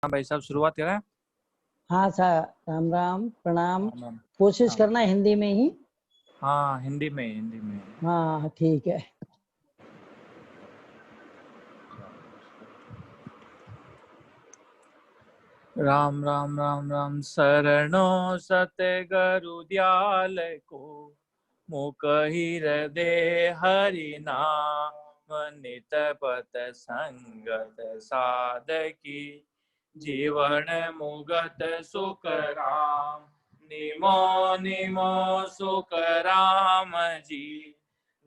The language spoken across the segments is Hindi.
हाँ भाई साहब, शुरुआत करें। हाँ सर, राम राम प्रणाम। हाँ मैम। कोशिश हाँ करना हिंदी में ही। हाँ, हिंदी में हिंदी में। हाँ ठीक है। राम राम राम राम शरणो सतगुरु दयाल को, मुख हृदय हरि नाम, नित पत संगत साधकी, जीवन मुगत सुख राम, निमो निमो सुख राम जी।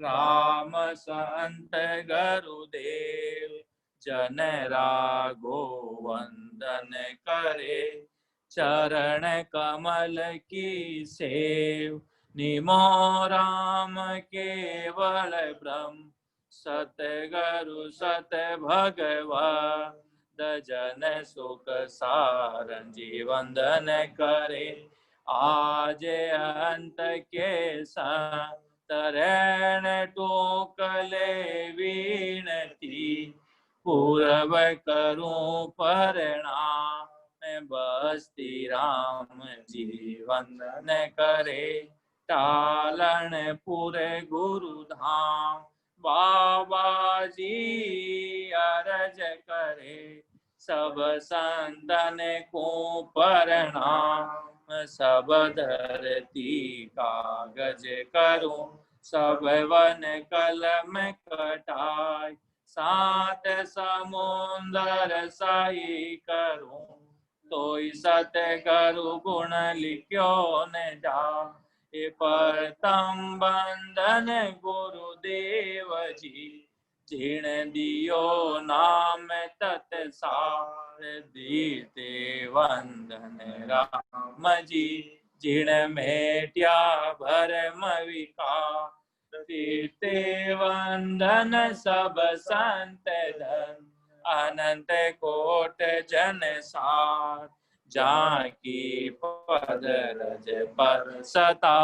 राम संत गुरुदेव जन राघो वंदन करे, चरण कमल की सेव, निमो राम केवल ब्रह्म, सतगुरु सत भगवान, जन सुख सारं जी वंदन करे, आज अंत के तरण टोकले विनती, पूरब करूं प्रणाम, बस्ती राम जी वंदन करे, टालन पुरे गुरु धाम, बाबा जी अरज करे, सब संतन को प्रणाम, सब धरती कागज करूं, सब वन कलम कटाई, सात समुंदर साई करूं, तोई सतगुरु गुण लिख्यो न जा, ये परतम बंधन गुरुदेव जी, जिण दियो नाम तत्सार, दीते वंदन राम जी, जिण मेट्या भरम विकार, दीते वंदन सब संत धन, अनंत कोट जन सार, जाकी पद रज पर सता,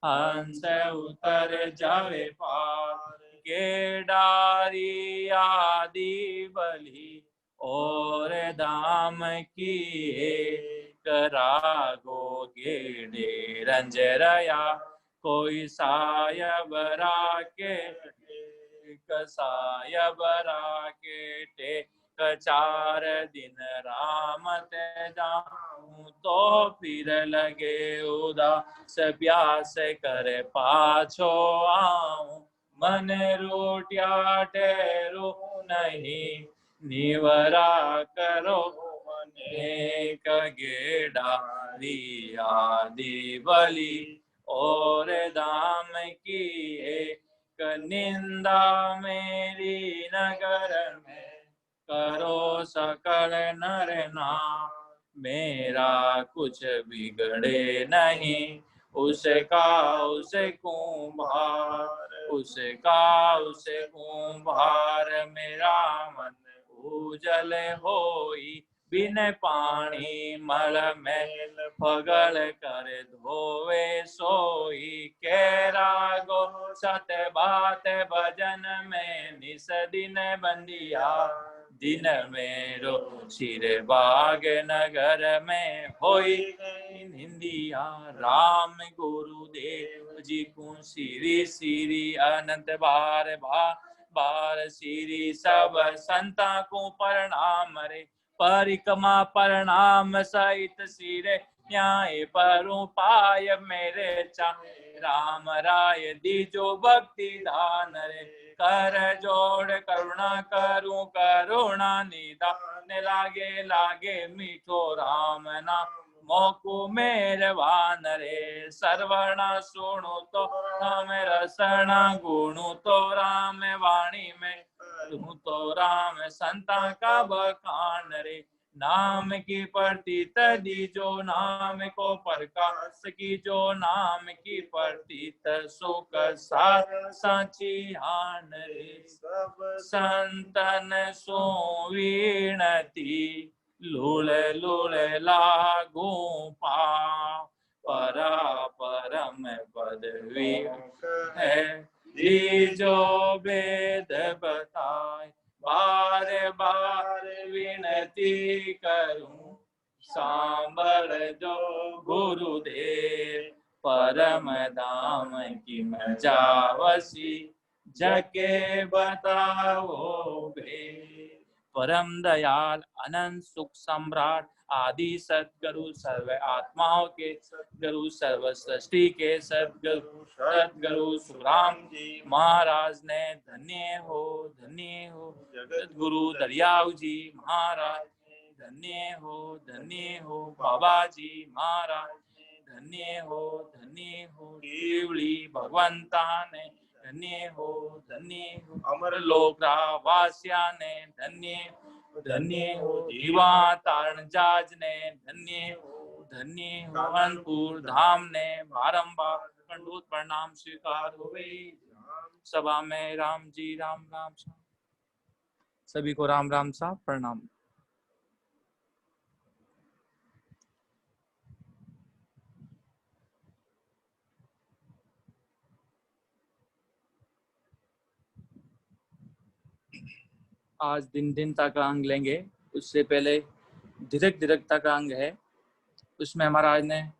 हंस उतर जावे पार, गेडारी आदि बलि और धाम की रागो गेडे रंजरया, कोई सायब राके सायब राके टेक, चार दिन राम ते जाऊं, तो फिर लगे उदास प्यास कर पाछो आऊं, मन रोटिया ठहरो नहीं, निवरा करो एक गेडारी आदि बलि, और दाम की एक निंदा मेरी नगर में, करो सकल नर नाम, मेरा कुछ बिगड़े नहीं, उसका उसे कुंभार, उसका उसे कुंभार, मेरा मन उजल होई, बिन पानी मल मैल फगल कर धोवे सोई, के रागो सत बात भजन में निस दिन बंदिया, दिन मेरो सिर बाग नगर में होई निंदिया, राम गुरुदेव जी को सिरी सिरी अनंत बार बार सिरी, सब संता को प्रणाम रे, परिक्रमा प्रणाम सहित सिरे, न्याय परु पाय मेरे चाहे, राम राय दीजो भक्ति दान रे, कर जोड़ करुणा करूं करुणा निदान, लागे लागे मीठो राम नाम, मोकु मेहरबान रे, सर्वणा सुनु तो राम रसना, गुणु तो राम वाणी में तू तो राम संता का बखान रे, नाम की प्रतीत दीजो नाम को प्रकाश की, जो नाम की प्रतीत सुख सार साची हान रे, सब संतन सो विनती, लूल लूल लागू पाव, परा परम पदवी है, दीजो वेद बताए, बार बार विनती करूं, सांबर जो गुरुदेव, परम धाम की मजा वसी, जके बताओ बे। परम दयाल अनंत सुख सम्राट आदि सदगुरु सर्व आत्माओं के सदगुरु, सर्व सृष्टि के सदगुरु, सदगुरु सुखराम जी महाराज ने धन्य हो जगत गुरु दरियाव जी महाराज, धन्य हो बाबा जी महाराज, धन्य हो केवली भगवंता ने, धन्य हो अमर लोक वासिया ने, धन्य हो जीवा तारण जाज ने, धन्य हो अनंतपुर धाम ने, बारंबार कंडोत प्रणाम स्वीकार हुए। सभा में राम जी राम राम सा, सभी को राम राम सा प्रणाम। आज दिनता का अंग लेंगे, उससे पहले धीरकता का अंग है। उसमें महाराज ने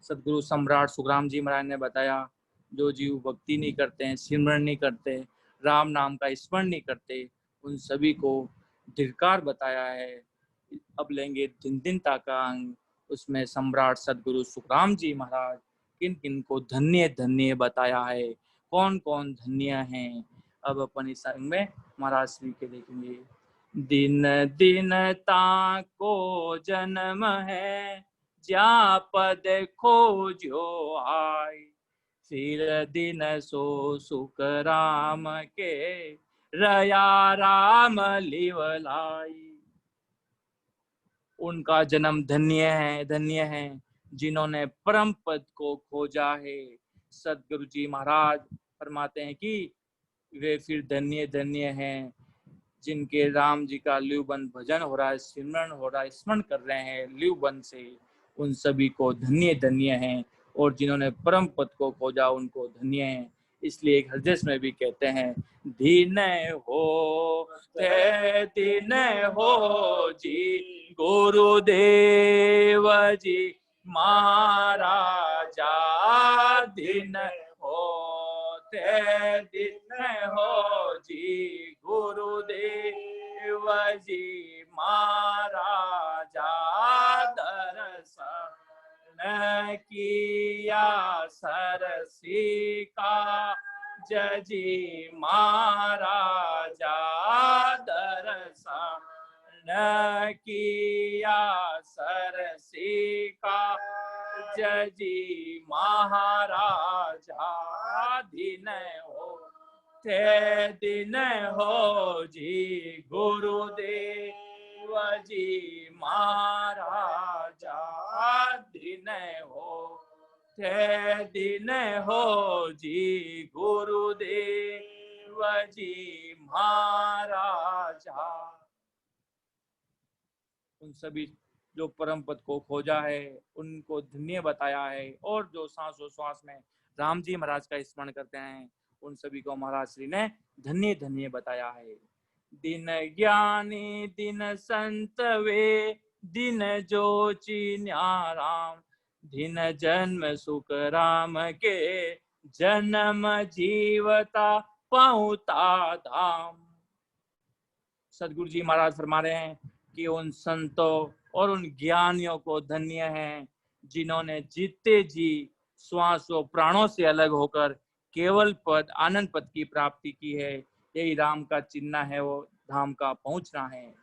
सदगुरु सम्राट सुखराम जी महाराज ने बताया, जो जीव भक्ति नहीं करते हैं, सिमरण नहीं करते, राम नाम का स्मरण नहीं करते, उन सभी को धिक्कार बताया है। अब लेंगे दिनता का अंग। उसमें सम्राट सदगुरु सुखराम जी महाराज किन किन को धन्य बताया है, कौन कौन धन्य हैं। अब अपन इस अंग में महाराज श्री के देखेंगे। दिनता को जन्म है, ज्या पद खोजो आय, फिर दिन सो सुख राम के, रया राम लिवलाई। उनका जन्म धन्य है जिन्होंने परम पद को खोजा है। सदगुरु जी महाराज फरमाते हैं कि वे फिर धन्य हैं जिनके राम जी का लिवबंद भजन हो रहा है, सिमरन हो रहा है, स्मरण कर रहे हैं लिवबंद से, उन सभी को धन्य हैं। और जिन्होंने परम पद को खोजा उनको धन्य है। इसलिए एक हरजस में भी कहते हैं, दीन हो जी गुरुदेव जी महाराजा, दिन हो जी गुरुदेव जी महाराजा, दर्शन किया सरसी का जजी महाराजा, दर्शन किया सरसी का जजी महाराजा, दिन हो जी गुरुदेव जी महाराजा, दिन हो जी गुरुदेव जी महाराजा। उन सभी जो परम पद को खोजा है उनको धन्य बताया है, और जो सांसों श्वास में राम जी महाराज का स्मरण करते हैं उन सभी को महाराज श्री ने धन्य बताया है। दिन ज्ञानी दिन संत वे, दिन जो चिन्या राम, दिन जन्म सुख राम के, जन्म जीवता पाऊता धाम। सदगुरु जी महाराज फरमा रहे हैं कि उन संतों और उन ज्ञानियों को धन्य हैं जिन्होंने जीते जी श्वासों प्राणों से अलग होकर केवल पद आनंद पद की प्राप्ति की है। यही राम का चिन्ह है, वो धाम का पहुंचना है।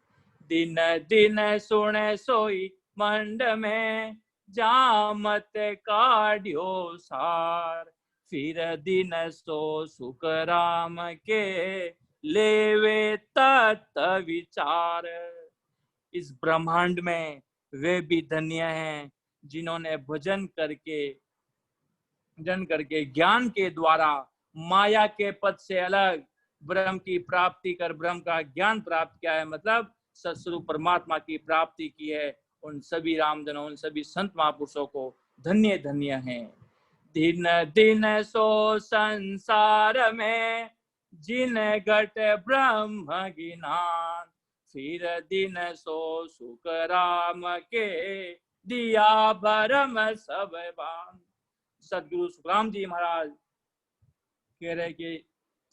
दिन सुने सोई मंड में, जामत काढ़्यो सार, फिर दिन सो सुख राम के, लेवे तत् विचार। इस ब्रह्मांड में वे भी धन्य हैं जिन्होंने भजन करके ज्ञान के द्वारा माया के पद से अलग ब्रह्म की प्राप्ति कर ब्रह्म का ज्ञान प्राप्त किया है, मतलब सत्स्वरूप परमात्मा की प्राप्ति की है। उन सभी रामजनों, उन सभी संत महापुरुषों को धन्य हैं। दिन सो संसार में, जिन घट ब्रह्म ज्ञान, फिर दिन सो सुख राम के, दिया भरम सब बान। सदगुरु सुखराम जी महाराज कह रहे कि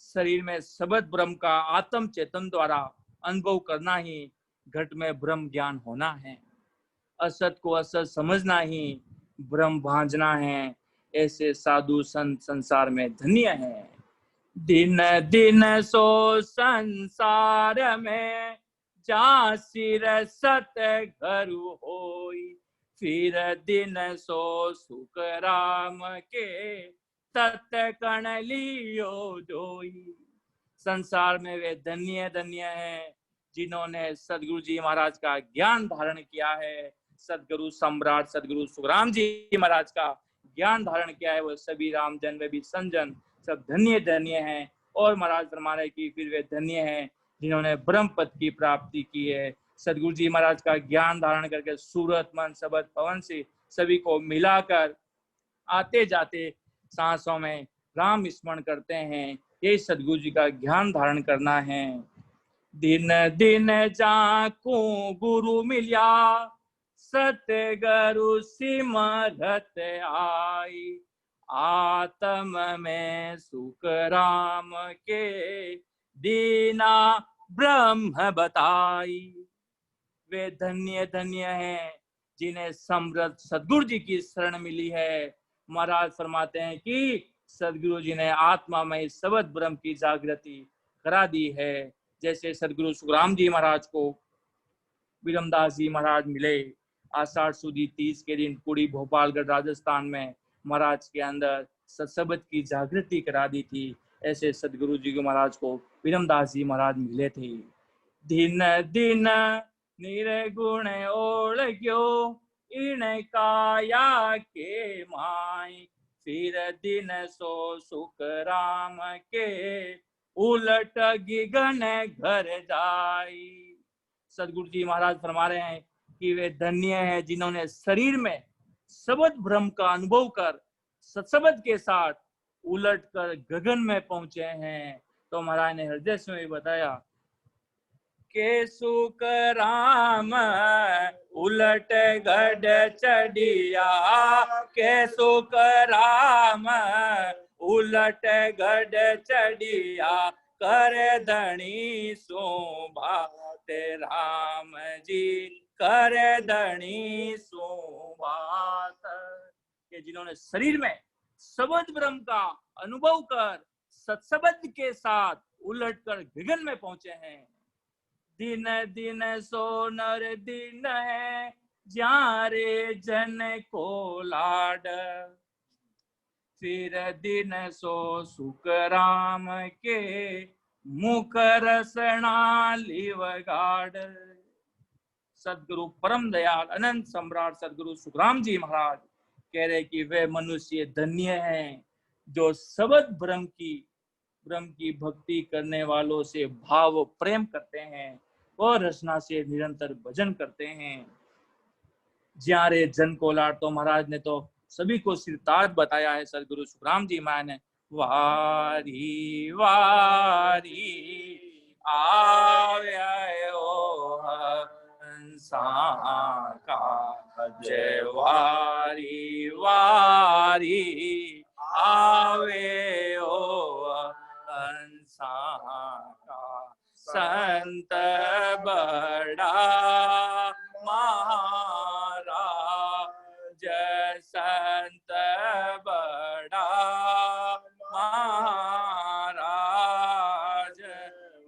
शरीर में सबद ब्रह्म का आत्म चेतन द्वारा अनुभव करना ही घट में ब्रह्म ज्ञान होना है। असत को असत समझना ही ब्रह्म भांजना है। ऐसे साधु संत संसार में धन्य है। दिन दिन सो संसार में, जा सिर सत घर होई, फिर दिन सो सुख राम के, तत् कण लियो जोई। संसार में वे धन्य धन्य हैं जिन्होंने सदगुरु जी महाराज का ज्ञान धारण किया है। सदगुरु सम्राट सदगुरु सुखराम जी महाराज का ज्ञान धारण किया है। वो सभी रामजन वे भी संजन सब धन्य धन्य हैं। और महाराज फरमा रहे कि फिर वे धन्य हैं जिन्होंने ब्रह्म पद की प्राप्ति की है। सदगुरु जी महाराज का ज्ञान धारण करके सूरत मन शब्द पवन से सभी को मिलाकर आते जाते सांसों में राम स्मरण करते हैं। ये सदगुरु जी का ज्ञान धारण करना है। दिन दिन जाकू गुरु मिल्या, सतगुरु सिमरत आई, आत्म में सुख राम के, दीना ब्रह्म बताई। वे धन्य धन्य हैं जिन्हें समृद्ध सदगुरु जी की शरण मिली है। महाराज फरमाते हैं कि सदगुरु जी ने आत्मा में सबद ब्रह्म की जागृति करा दी है। जैसे सदगुरु सुखराम जी महाराज को विरमदास जी महाराज मिले आषाढ़ सुदी 30 के दिन कुड़ी भोपालगढ़ राजस्थान में महाराज के अंदर सत्सबद की जागृति करा दी थी। ऐसे सदगुरु जी को महाराज को विरमदास जी महाराज मिले थे। दिन दिन निर्गुण ओळग्यो, इन काया के माई, फिर दिन सो सुख राम के, उलट गिगन घर जाई। सदगुरु जी महाराज फरमा रहे हैं कि वे धन्य हैं जिन्होंने शरीर में सबद ब्रह्म का अनुभव कर सत्सबद के साथ उलट कर गगन में पहुंचे हैं। तो महाराज ने हृदय से बताया के सुख राम उलट गढ़ चढ़िया, के सुख राम उलट गढ़ चढ़िया, कर धनी शोभा राम जी, कर धनी शोभात। कि जिन्होंने शरीर में सबद ब्रह्म का अनुभव कर सत्सबद के साथ उलट कर गगन में पहुंचे हैं। दिन दिन सो नर दिन है, जारे जन को लाड, फिर दिन सो सुख राम के, मुख रसना लिवगाड़। सदगुरु परम दयाल अनंत सम्राट सदगुरु सुखराम जी महाराज कह रहे कि वे मनुष्य धन्य हैं जो सबद ब्रह्म की भक्ति करने वालों से भाव प्रेम करते हैं और रचना से निरंतर भजन करते हैं। ज्यारे जन को लाड, तो महाराज ने तो सभी को सिरताज बताया है। सदगुरु सुखराम जी महाराज ने वारी वारी आव्यो हंसा का, जय वारी वारी आवे ओ हंसा का, संत बड़ा महाराज, संत बड़ा महाराज,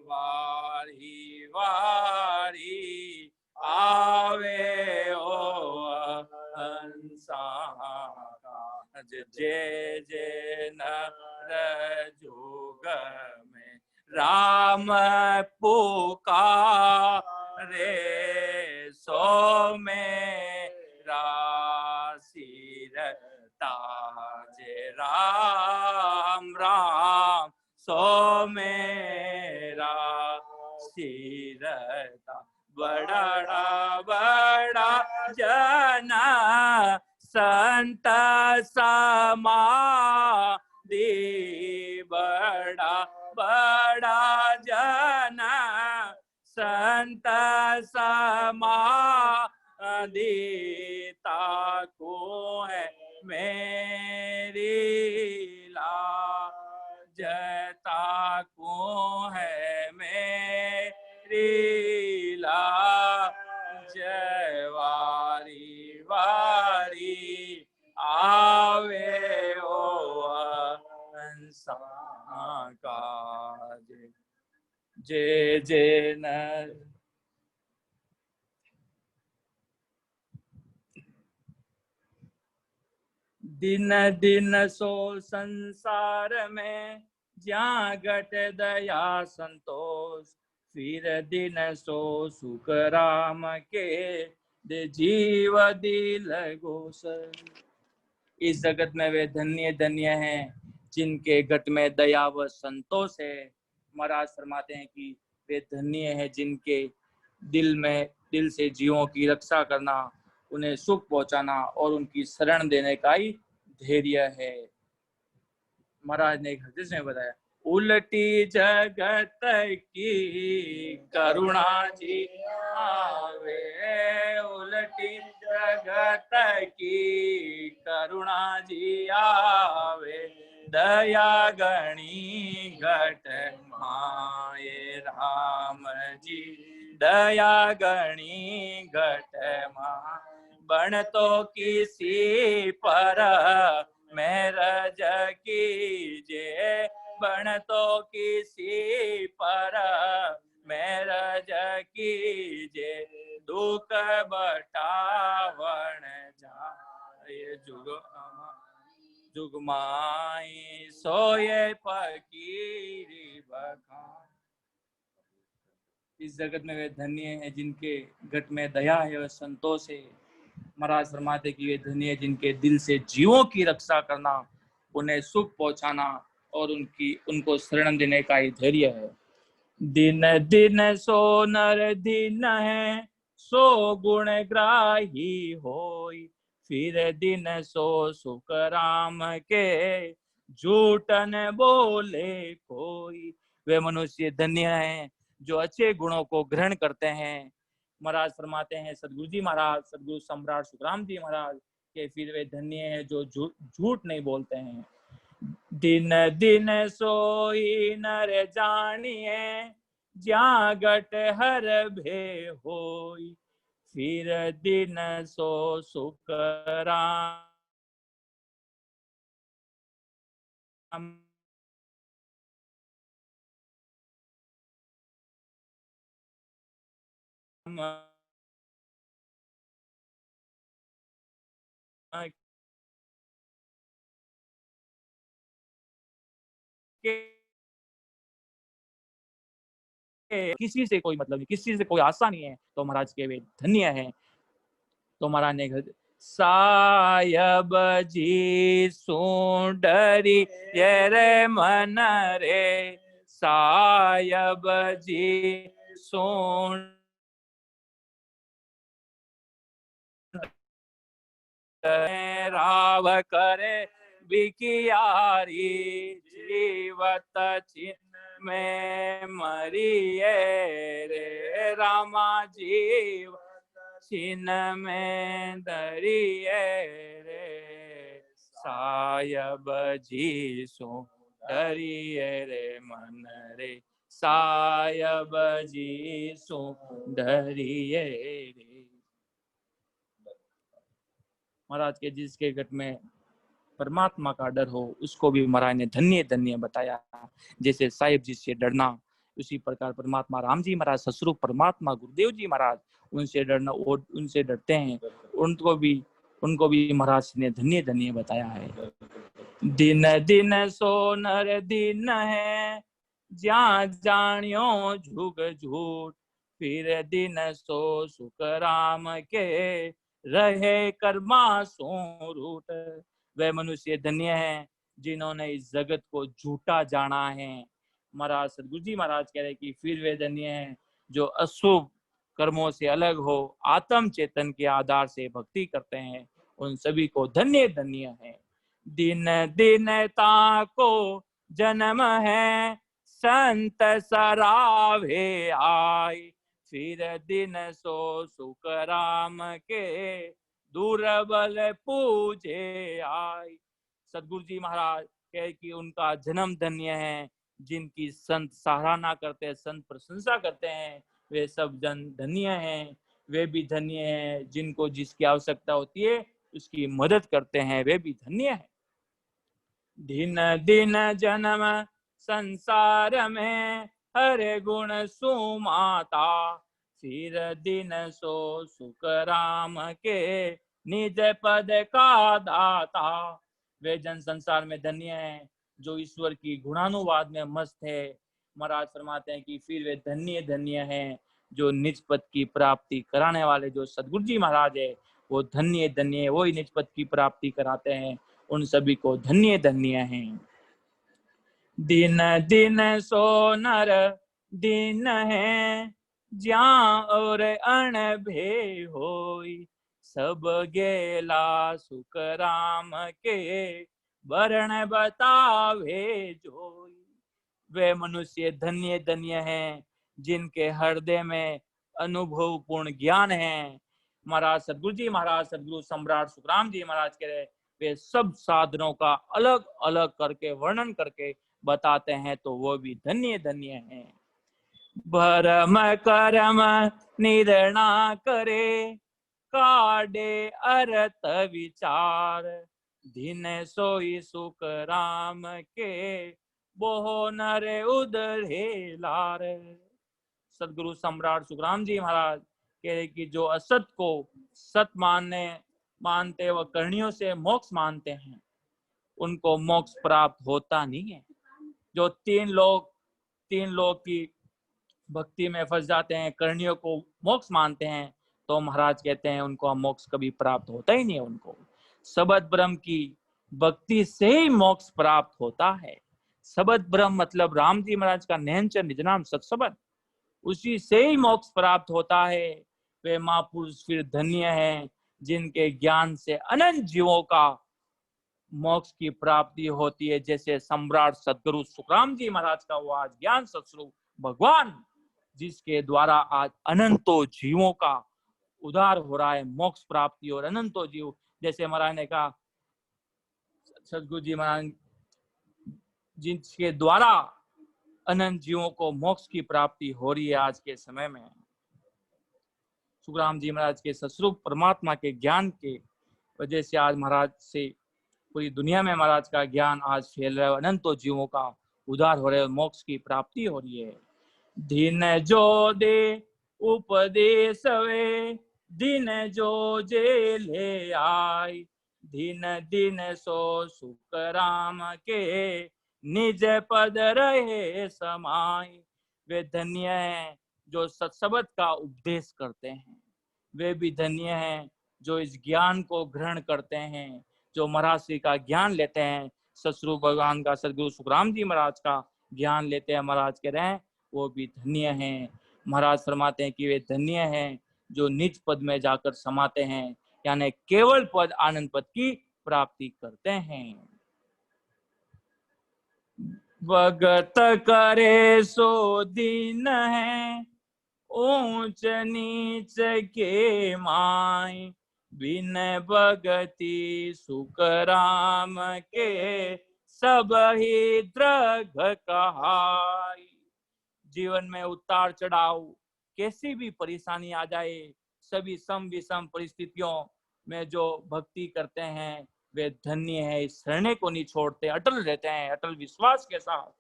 वारी वारी आवे ओ हंसा का, जय जय नर जोग में राम पुकारे, सो मेरा सिर ताजे राम राम, सो मेरा सिर ता, बड़ा बड़ा जना संत समाधि, बड़ा बड़ा बड़ा जन संत समाधीता को है मेरी लाजता को है मेरी लाज वारी वारी आवे ओ हंसा का जय जय न दिन दिन सो संसार में ज्या घट दया संतोष फिर दिन सो सुख राम के दे जीव दिल गोस। इस जगत में वे धन्य धन्य हैं जिनके घट में दया व संतोष है। महाराज फरमाते हैं कि वे धन्य हैं जिनके दिल से जीवों की रक्षा करना, उन्हें सुख पहुंचाना और उनकी शरण देने का ही धैर्य है। महाराज ने एक हदीस में बताया, उल्टी जगत की करुणा जी आवे, उल्टी जगत की करुणा जी आवे, दया गणी घट माये राम जी, दया गणी घट मा बन तो किसी पर मेरज कीजे, बन तो किसी पर मेरज कीजे, दुख बटावन जाए जुग माई सोए फकीरी बखान। इस जगत में वे धन्य हैं जिनके घट में दया है और संतोष है। महाराज फरमाते कि वे धन्य है जिनके दिल से जीवों की रक्षा करना, उन्हें सुख पहुंचाना और उनको शरण देने का ही धैर्य है। दिन दिन सो नर दिन है, सो गुण ग्राही होई, फिर दिन सो सुख राम के झूठन बोले कोई। वे मनुष्य धन्य हैं जो अच्छे गुणों को ग्रहण करते हैं। महाराज फरमाते हैं, सदगुरु जी महाराज, सदगुरु सम्राट सुखराम जी महाराज के फिर वे धन्य हैं जो झूठ नहीं बोलते हैं। दिन दिन सोई नर जानिए, ज्या घट हर भे होई, फिर दिन सो सुख राम किसी से कोई मतलब नहीं, किसी से कोई आशा नहीं है, तो महाराज के वे धन्य हैं। तो महाराज ने सायब जी सुंडरी ये रे मन रे, सायब जी सुंड राव करे बिकियारी, जीवत चिन्ह में मरिए रे रामा, जीव चिन्ह में दरिए रे, सायब जी सो डरिए रे मन रे, सायब जी सो डरिए रे। महाराज के जिसके घट में परमात्मा का डर हो, उसको भी महाराज ने धन्य धन्य बताया। जैसे साहिब जी से डरना, उसी प्रकार परमात्मा राम जी महाराज, ससुर परमात्मा गुरुदेव जी महाराज, उनसे डरना, और उनसे डरते हैं, उनको भी महाराज ने धन्य धन्य बताया है। दिन दिन सो नर दिन है, ज्या जानियो झुग झूठ, फिर दिन सो सुख राम के रहे कर्मा सो रूठ। वे मनुष्य धन्य हैं जिन्होंने इस जगत को झूठा जाना है। महाराज सदगुरु जी महाराज कह रहे कि फिर वे धन्य हैं जो अशुभ कर्मों से अलग हो, आत्म चेतन के आधार से भक्ति करते हैं, उन सभी को धन्य धन्य है। दिन दिन ताको जन्म है, संत सरावे आए, फिर दिन सो सुख राम के दुर्बल पूजे आए। सदगुरु जी महाराज कहे कि उनका जन्म धन्य है, जिनकी संत सराहना करते हैं, संत प्रशंसा करते हैं, वे सब जन धन्य हैं। वे भी धन्य हैं जिनको जिसकी आवश्यकता होती है उसकी मदद करते हैं, वे भी धन्य है। दिन दिन जन्म संसार में हर गुण सुमाता, फिर दिन सो सुख राम के निज पद का दाता। वे जन संसार में धन्य हैं जो ईश्वर की गुणानुवाद में मस्त है। महाराज फरमाते हैं कि फिर वे धन्य धन्य हैं जो निज पद की प्राप्ति कराने वाले जो सदगुरु जी महाराज है, वो धन्य धन्य, वो ही निज पद की प्राप्ति कराते हैं। उन सभी को धन्य धन्य हैं। दिन दिन सो नर दिन है, ज्યાં और अण भे होई, सब गेला सुख राम के वर्ण बतावे जोई। वे मनुष्य धन्य धन्य हैं जिनके हृदय में अनुभव पूर्ण ज्ञान है। महाराज सदगुरु जी महाराज, सदगुरु सम्राट सुखराम जी महाराज कह रहे, वे सब साधनों का अलग अलग करके वर्णन करके बताते हैं, तो वो भी धन्य धन्य हैं। भरम करम निर्णा करे, काडे अर्थ विचार, दिन सोई सुख राम के बोहो नर उधरे लार। सदगुरु सम्राट सुखराम जी महाराज कह रहे कि जो असत को सत मानते व करणियों से मोक्ष मानते हैं, उनको मोक्ष प्राप्त होता नहीं है। जो तीन लोग की भक्ति में फंस जाते हैं, करणियों को मोक्ष मानते हैं, तो महाराज कहते हैं उनको मोक्ष कभी प्राप्त होता ही नहीं है। उनको सबद ब्रह्म की भक्ति से ही मोक्ष प्राप्त होता है। सबद ब्रह्म मतलब राम जी महाराज का नैनचर निज नाम सत्सबद, उसी से ही मोक्ष प्राप्त होता है। वे महापुरुष फिर धन्य हैं जिनके ज्ञान से अनंत जीवों का मोक्ष की प्राप्ति होती है। जैसे सम्राट सदगुरु सुखराम जी महाराज का वो आज ज्ञान सत्स्वरूप भगवान, जिसके द्वारा आज अनंतों जीवों का उद्धार हो रहा है, मोक्ष प्राप्ति। और अनंतों जीव, जैसे महाराज ने कहा, सदगुरु जी महाराज जिनके द्वारा अनंत जीवों को मोक्ष की प्राप्ति हो रही है आज के समय में। सुखराम जी महाराज के सस्वरूप परमात्मा के ज्ञान के वजह से आज महाराज से पूरी दुनिया में महाराज का ज्ञान आज फैल रहा है, अनंतों जीवों का उद्धार हो रहा है, मोक्ष की प्राप्ति हो रही है। दिन जो दे उपदेश वे, दिन जो जे ले आई, दिन दिन सो सुख राम के निज पद रहे समाई। वे धन्य हैं जो सत्सबद का उपदेश करते हैं, वे भी धन्य हैं जो इस ज्ञान को ग्रहण करते हैं, जो महाराज श्री का ज्ञान लेते हैं, सतस्वरूप भगवान का सदगुरु सुखराम जी महाराज का ज्ञान लेते हैं। महाराज कह रहे हैं वो भी धन्य हैं। महाराज फरमाते हैं कि वे धन्य हैं जो निज पद में जाकर समाते हैं, यानी केवल पद आनंद पद की प्राप्ति करते हैं। भगत करे सो दीन है, ऊंच नीच के माय, बिन भगति सुख राम के सब ही द्रघ कहाय। जीवन में उतार चढ़ाव, कैसी भी परेशानी आ जाए, सभी सम विषम परिस्थितियों में जो भक्ति करते हैं वे धन्य है, इस शरणे को नहीं छोड़ते, अटल रहते हैं, अटल विश्वास के साथ।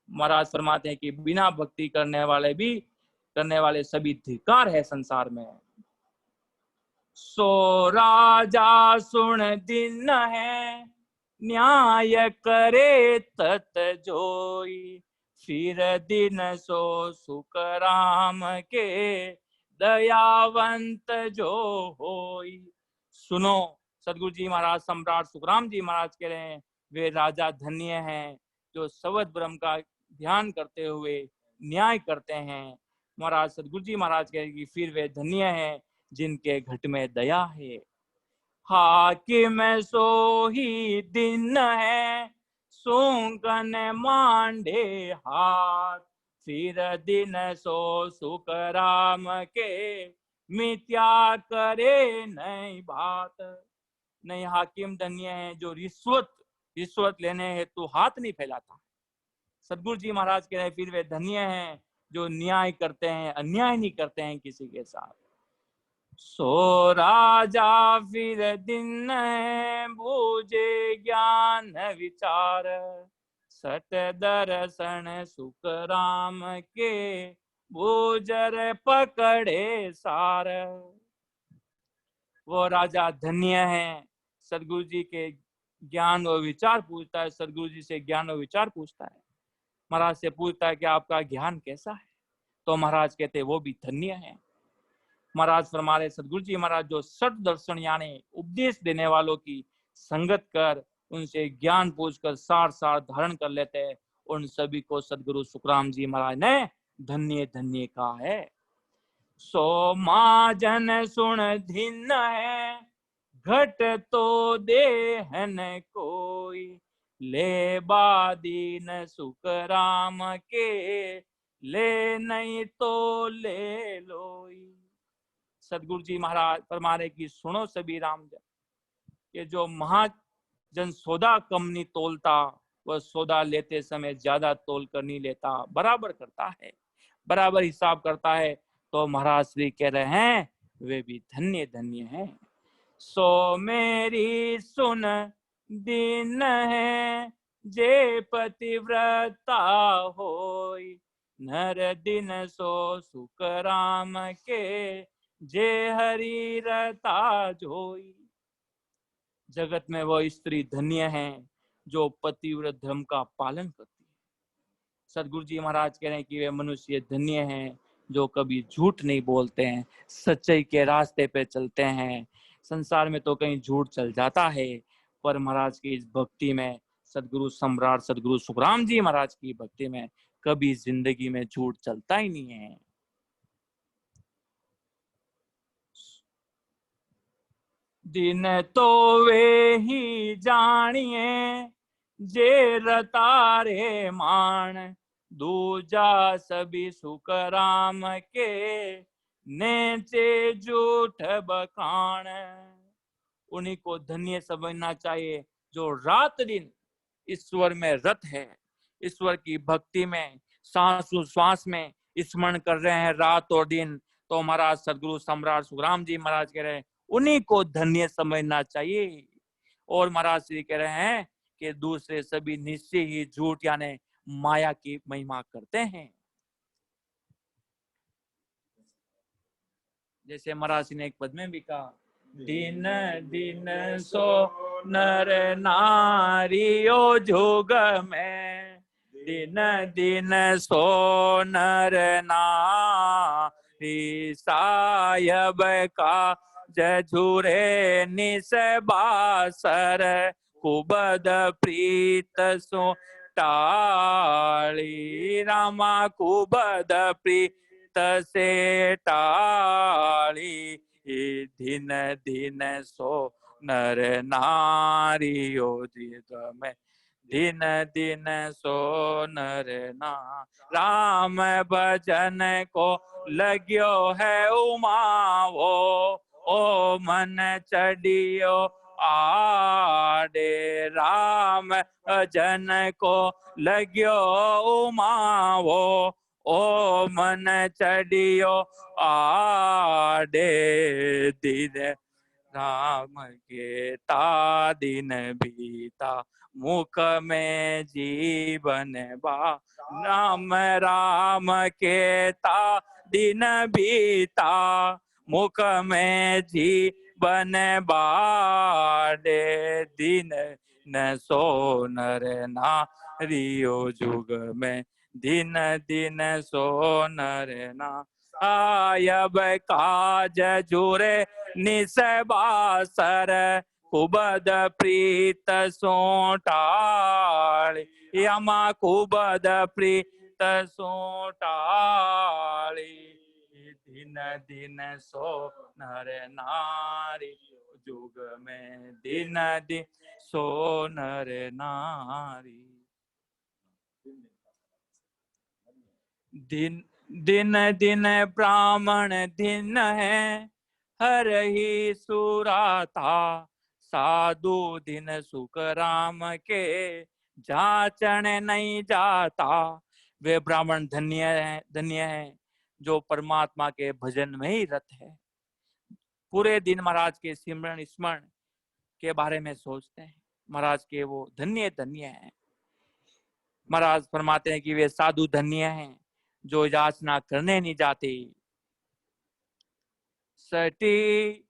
महाराज फरमाते हैं कि बिना भक्ति करने वाले सभी धिक्कार है संसार में। सो राजा सुन दिन है, न्याय करे तत जोई, फिर दिन सो सुख राम के दयावंत जो होई। सुनो, सदगुरु जी महाराज सम्राट सुखराम जी महाराज कह रहे हैं वे राजा धन्य हैं जो सबद ब्रह्म का ध्यान करते हुए न्याय करते हैं। महाराज सदगुरु जी महाराज कह रहे हैं कि फिर वे धन्य हैं जिनके घट में दया है। हाकिम सो ही दिन है, सूंकन मांडे हाथ, फिर दिन सो सुख राम के, मिथ्या करे नहीं बात। नहीं हाकिम धन्य है जो रिश्वत लेने हेतु हाथ नहीं फैलाता। सदगुरु जी महाराज कह रहे फिर वे धन्य हैं जो न्याय करते हैं, अन्याय नहीं करते हैं किसी के साथ। सो राजा फिर दिन बूझे ज्ञान विचार, सट दर्शन सुख राम के, बूझर पकड़े सार। वो राजा धन्य है, सदगुरु जी के ज्ञान और विचार पूछता है, सदगुरु जी से ज्ञान और विचार पूछता है। महाराज से पूछता है कि आपका ज्ञान कैसा है, तो महाराज कहते हैं वो भी धन्य है। महाराज फरमा रहे सदगुरु जी महाराज जो सत दर्शन यानी उपदेश देने वालों की संगत कर उनसे ज्ञान पूछकर सार सार धारण कर लेते हैं, उन सभी को सदगुरु सुखराम जी महाराज ने धन्य धन्य कहा है। सो महाजन सुन धिन है, घट तो देहन कोई, ले बादीन सुख राम के, ले नहीं तो ले लोई। सदगुरु जी महाराज फरमा रहे कि सुनो सभी रामजन, ये जो महाजन सौदा कम नहीं तोलता, वह सौदा लेते समय ज्यादा तोल कर नहीं लेता, बराबर करता है, बराबर हिसाब करता है। तो महाराज श्री कह रहे हैं वे भी धन्य धन्य हैं। सो मेरी सुन दीन है, जे पतिव्रता होई, नर दिन सो सुख राम के, जे हरि रता जोई। जगत में वो स्त्री धन्य है जो पतिव्रत धर्म का पालन करती है। सदगुरु जी महाराज कह रहे हैं कि वे मनुष्य धन्य हैं जो कभी झूठ नहीं बोलते हैं, सच्चाई के रास्ते पे चलते हैं। संसार में तो कहीं झूठ चल जाता है, पर महाराज की इस भक्ति में, सदगुरु सम्राट सदगुरु सुखराम जी महाराज की भक्ति में कभी जिंदगी में झूठ चलता ही नहीं है। दिन तो वे ही जानिए, जे रतारे मान, दूजा सभी सुख राम के, नेचे झूठ बखान। उन्हीं को धन्य समझना चाहिए जो रात दिन ईश्वर में रत है, ईश्वर की भक्ति में, सांस श्वास में स्मरण कर रहे हैं रात और दिन। तो महाराज सदगुरु सम्राट सुखराम जी महाराज कह रहे हैं उन्हीं को धन्य समझना चाहिए। और महाराज श्री कह रहे हैं कि दूसरे सभी निश्चय ही झूठ यानी माया की महिमा करते हैं। जैसे महाराज श्री ने एक पद में भी कहा, दिन दिन सो नर नारियो जुग में, दिन दिन सो नर नारी, सायब का जझुरे निस बासर, कुबद प्रीत सो टाली, रामा कुबद प्रीत से टाली, दिन दिन सो नर नारियो जिद में, दिन दिन सो नर ना, राम भजन को लग्यो है उमावो, ओ मन चढ़ियो आडे, राम भजन को लग्यो उमावो, ओ मन चढ़ियो आडे, दिन राम के ता दिन बीता, मुख में जीवन बा, राम राम के ता दिन बीता, मुख में जीवन बाडे, दिन न सो नर नारियो जुग में, दिन दिन सो नर ना, आयब काज जुरे निस बासर, कुबद प्रीत सो टाली, यमा कुबद प्रीत सो टाली, दिन दिन सो नर नारी जुग में दिन दिन सो नर नारी। दिन दिन दिन ब्राह्मण दिन है, हर ही सुराता, साधु दिन सुख राम के, जाचन नहीं जाता। वे ब्राह्मण धन्य है जो परमात्मा के भजन में ही रत है, पूरे दिन महाराज के सिमरन स्मरण के बारे में सोचते हैं। महाराज के वो धन्य धन्य है। महाराज फरमाते हैं कि वे साधु धन्य हैं जो याचना करने नहीं जाते। सटी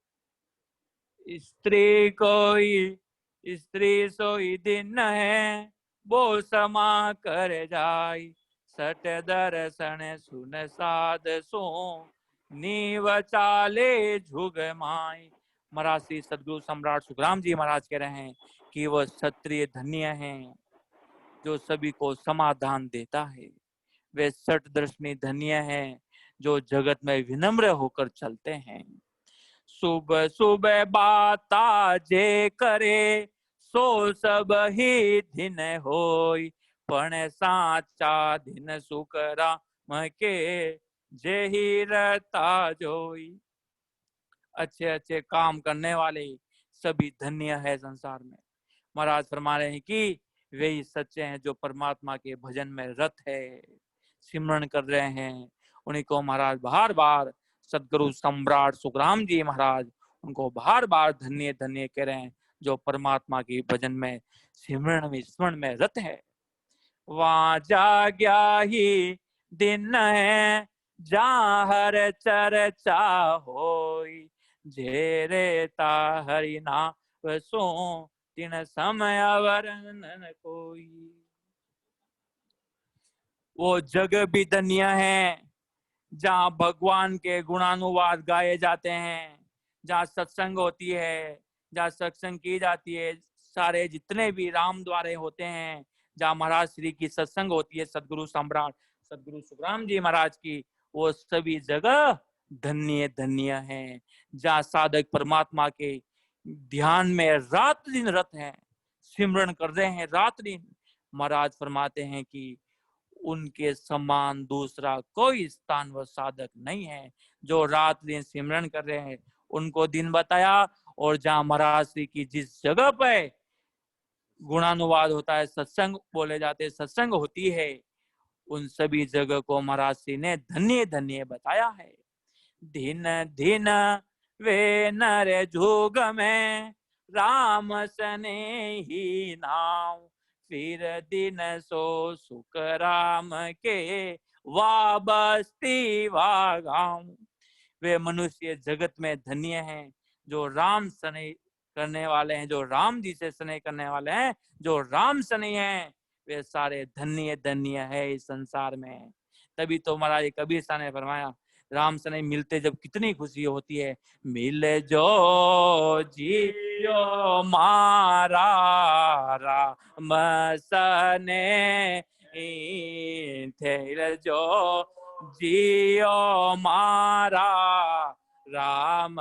स्त्री कोई, स्त्री सोई दिन है, वो समा कर जाई, सट दर्शन सुन साध सो, नीव चाले झुग माई। महाराज श्री सदगुरु सम्राट सुखराम जी महाराज कह रहे हैं कि वह क्षत्रिय धन्य हैं जो सभी को समाधान देता है। वे सट दर्शनी धन्य हैं जो जगत में विनम्र होकर चलते हैं। सुबह सुबह बाता जे करे, सो सब ही दिन होई, पण साचा दिन सुख राम के, जे ही रता जोई। अच्छे अच्छे काम करने वाले सभी धन्य है संसार में। महाराज फरमा रहे हैं कि वे ही सच्चे हैं जो परमात्मा के भजन में रत है, सिमरन कर रहे हैं। उन्हीं को महाराज बार बार सदगुरु सम्राट सुखराम जी महाराज उनको बार बार धन्य धन्य कह रहे हैं जो परमात्मा के भजन में सिमरन में स्मरण में रत है। वहां जाग्या ही दिन है, जहाँ हर चर्चा होई, जेरे ता हरि नाम सो, तिन समय वर्णन कोई। वो जग भी धन्य है जहाँ भगवान के गुणानुवाद गाए जाते हैं, जहाँ सत्संग होती है, जहाँ सत्संग की जाती है, सारे जितने भी राम द्वारे होते हैं, जहाँ महाराज श्री की सत्संग होती है, सदगुरु सम्राट सदगुरु सुखराम जी महाराज की, वो सभी जगह धन्य धन्य है। जहाँ साधक परमात्मा के ध्यान में रात दिन रत हैं, सिमरन कर रहे हैं रात दिन। महाराज फरमाते हैं कि उनके समान दूसरा कोई स्थान व साधक नहीं है। जो रात दिन सिमरन कर रहे हैं उनको दिन बताया, और जहाँ महाराज श्री की जिस जगह पे गुणानुवाद होता है, सत्संग बोले जाते, सत्संग होती है, उन सभी जगह को महाराज श्री ने धन्य धन्य बताया है। दिन दिन वे नर जुग में, राम सने ही नाम, फिर दिन सो सुख राम के, वा बस्ती वा गाँव। वे मनुष्य जगत में धन्य हैं जो राम सने करने वाले हैं, जो राम जी से स्नेह करने वाले हैं, जो राम सने हैं, वे सारे धन्य धन्य है इस संसार में। तभी तो महाराज कबीर साहब ने फरमाया, राम सने मिलते जब कितनी खुशी होती है। मिले जो जियो मारा, राम सने थे, जो जियो मारा, राम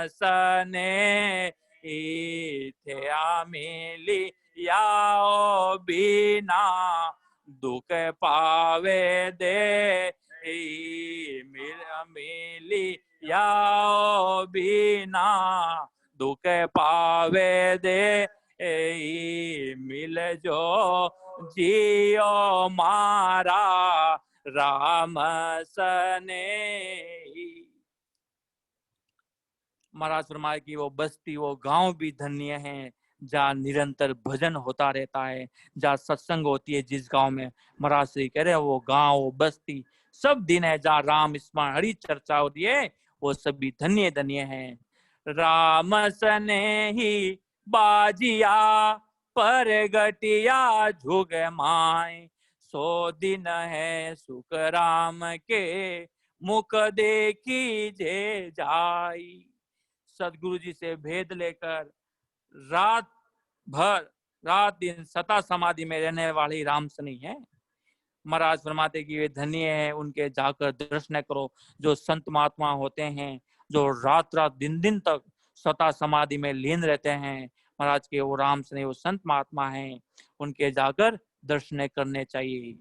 सने थे, मिली याओ बिना, दुख पावे दे, मिली याओ बिना, दुख पावे दे, मिल जो जियो मारा, राम सने। महाराज फरमाए कि वो बस्ती वो गांव भी धन्य है जहाँ निरंतर भजन होता रहता है, जहाँ सत्संग होती है। जिस गांव में महाराज श्री कह रहे हैं वो गांव वो बस्ती सब दिन है जहाँ राम स्मरण हरि चर्चा होती है, वो सभी धन्य धन्य है। राम सने ही बाजिया, पर गटिया झुग माए, सो दिन है सुख राम के, मुख देखी जे जाई। सदगुरु जी से भेद लेकर रात भर रात दिन सता समाधि में रहने वाली राम सनी है। महाराज फरमाते कि वे धन्य है, उनके जाकर दर्शन करो। जो संत महात्मा होते हैं जो रात रात दिन दिन तक स्वतः समाधि में लीन रहते हैं। महाराज के वो राम स्नेह वो संत महात्मा हैं, उनके जाकर दर्शन करने चाहिए।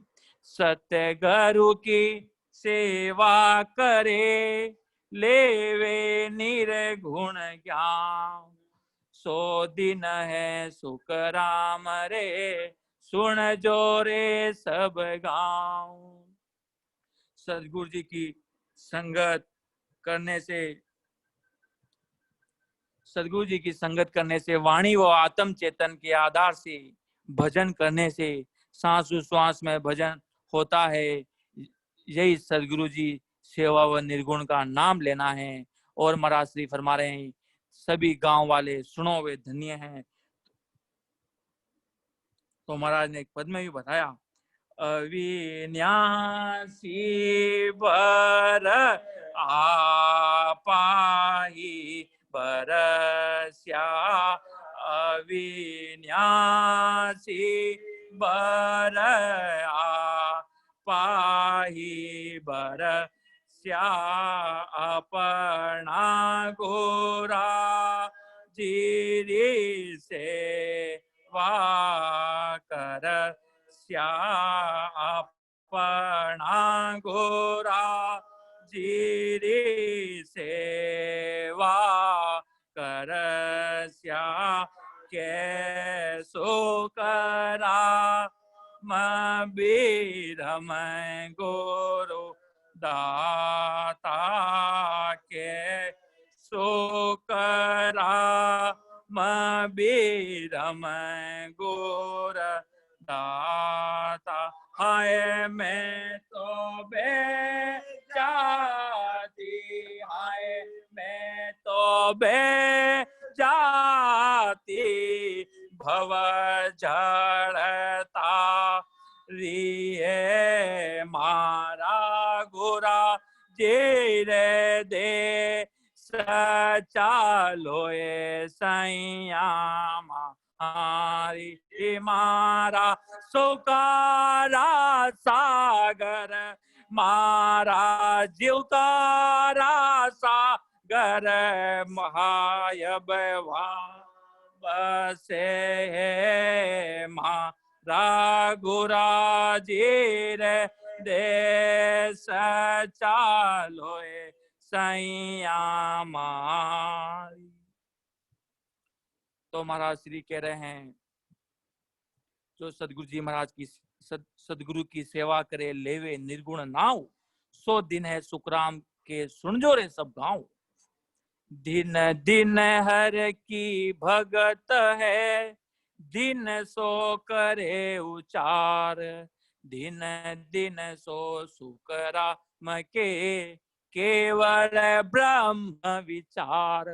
सत्य गुरु की सेवा करे, लेवे निर्गुण ज्ञान। 100 दिन है सुख राम रे, सुन जोरे सब गाँव। सदगुरु जी की संगत करने से, सदगुरु जी की संगत करने से, वाणी व आत्म चेतन के आधार से भजन करने से सांस श्वास में भजन होता है। यही सदगुरु जी सेवा व निर्गुण का नाम लेना है। और महाराज श्री फरमा रहे हैं, सभी गांव वाले सुनो वे धन्य हैं। तो महाराज ने एक पद में भी बताया, अविनाशी बर आपाही बरस्या, अविनाशी बर आपाही बरस्या, अपना गोरा जीरी से कर स्या, अपना गोरा जीरी सेवा कर स्या, कैसो करा बीरम गोरो दाता, के सो करा बीरम गोर दाता। हाय मैं तो बेजाती, हाय मैं तो बेजाती, भव जड़ता रिये मारा गोरा जेरे दे सचालोए सैयाम हारी मारा सुकारा सागर, मारा जीवकारा सागर, महायब बसे मारा गुरा जीर देश चालोए सैया मारी। तो महाराज श्री कह रहे हैं, जो सदगुरु जी महाराज की सदगुरु की सेवा करे, लेवे निर्गुण नाव। 100 दिन है सुखराम के सुन जो रे सब गाँव। दिन दिन हर की भगत है, दिन सो करे उचार, दिन दिन सो सुख राम के केवल ब्रह्म विचार।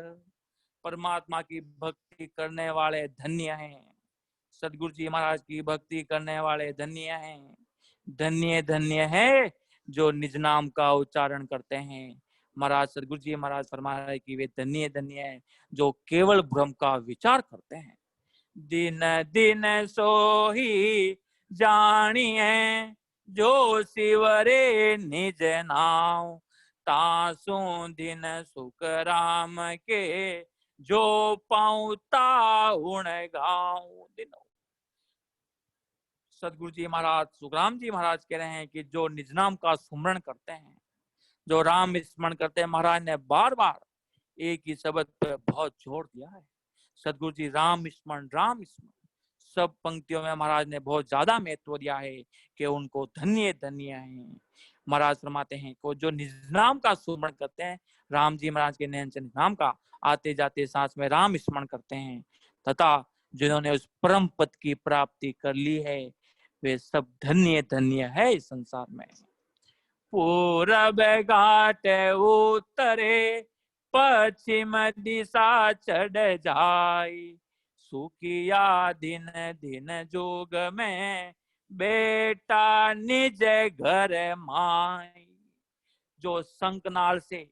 परमात्मा की भक्ति करने वाले धन्य हैं। सदगुरु जी महाराज की भक्ति करने वाले धन्य हैं। धन्य धन्य है जो निज नाम का उच्चारण करते हैं। महाराज सदगुरु जी महाराज फरमा रहे कि वे धन्य धन्य है जो केवल ब्रह्म का विचार करते हैं। दिन दिन सो ही जानिए जो शिवरे निज नाम, तासु दिन सुख राम के जो पाऊता उण गाँव। सदगुरु जी महाराज सुखराम जी महाराज कह रहे हैं कि जो निज नाम का सुमरण करते हैं, जो राम स्मरण करते हैं, महाराज ने बार बार एक ही शब्द पे बहुत जोर दिया है। सदगुरु जी राम स्मरण सब पंक्तियों में महाराज ने बहुत ज्यादा महत्व दिया है कि उनको धन्य धन्य है। महाराज फरमाते हैं को जो निज नाम का सुमरण करते हैं, राम जी महाराज के नयन से नाम का आते जाते सांस में राम स्मरण करते हैं, तथा जिन्होंने उस परम पद की प्राप्ति कर ली है, वे सब धन्य धन्य है इस संसार में। पूरब घाट उतरे, पश्चिम दिशा चढ़ जाई, सुखिया दिन दिन जोग में बेटा निज घर माई। जो शंखनाल से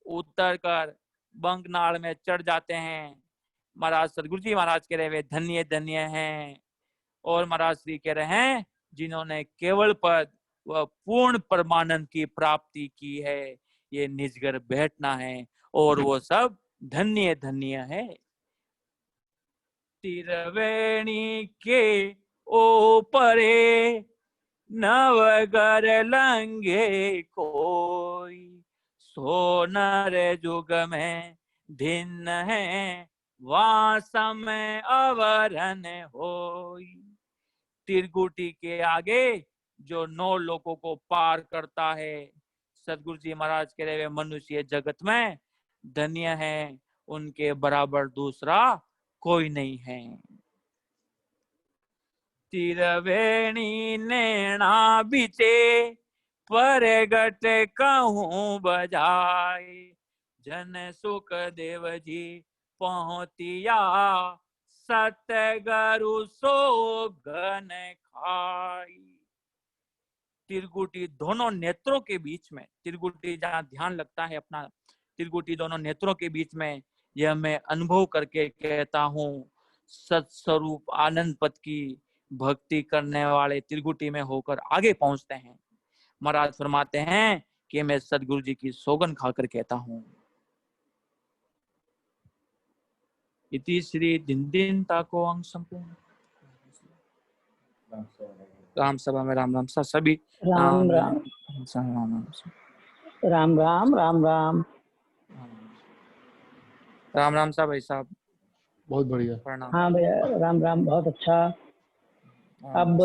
उतर कर बंकनाल में चढ़ जाते हैं, महाराज सदगुरु जी महाराज कह रहे वे धन्य धन्य हैं। और महाराज श्री कह रहे हैं जिन्होंने केवल पद व पूर्ण परमानंद की प्राप्ति की है, ये निज घर बैठना है और वो सब धन्य धन्य है। त्रिवेणी के ऊपरे नवगर लंगे कोई, सोनर जुग में भिन्न है वासम अवरन होई। त्रिकुटी के आगे जो 9 लोकों को पार करता है, सदगुरु जी महाराज कह रहे मनुष्य जगत में धन्य है, उनके बराबर दूसरा कोई नहीं है। त्रिवेणी नैना बीचे परगट कहूँ बजाए, जन सुख देव जी पहुंचिया सतगुरु सो घन खाई। त्रिकुटी दोनों नेत्रों के बीच में, त्रिकुटी जहाँ ध्यान लगता है अपना, त्रिकुटी दोनों नेत्रों के बीच में, यह मैं अनुभव करके कहता हूँ, सत्स्वरूप आनंद पद की भक्ति करने वाले त्रिकुटी में होकर आगे पहुंचते हैं। महाराज फरमाते हैं कि मैं सदगुरु जी की सौगन खाकर कहता हूँ। इति श्री दिन ताको अंग संपूर्ण राम सभा में राम राम सा सभी राम राम राम राम राम राम राम राम सा भाई साहब, बहुत बढ़िया। प्रणाम। हाँ भैया, राम राम, बहुत अच्छा। अब